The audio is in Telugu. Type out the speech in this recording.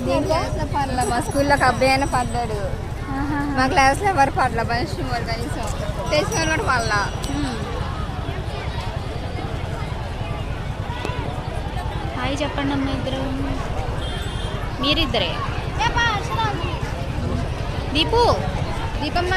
దీంట్లో పర్ల మా స్కూల్లో ఒక అబ్బాయి అయినా పడ్డాడు. మా క్లాస్లో ఎవరు పడల ఫస్ట్ కనీసం తెలిసిన కూడా పడలా. హాయ్ చెప్పండి అమ్మ ఇద్దరు. మీరిద్దరే. దీపు దీపమ్మ